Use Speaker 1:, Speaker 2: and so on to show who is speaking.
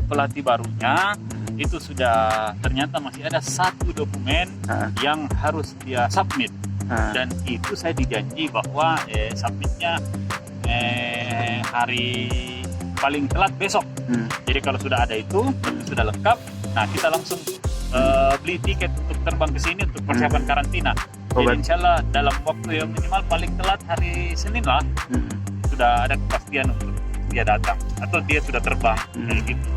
Speaker 1: pelatih barunya itu sudah ternyata masih ada satu dokumen yang harus dia submit. Dan itu saya dijanji bahwa submitnya hari paling telat besok. Jadi kalau sudah ada itu sudah lengkap, nah kita langsung beli tiket untuk terbang ke sini untuk persiapan karantina. Jadi insya Allah dalam waktu yang minimal paling telat hari Senin lah sudah ada kepastian untuk dia datang atau dia sudah terbang kayak gitu.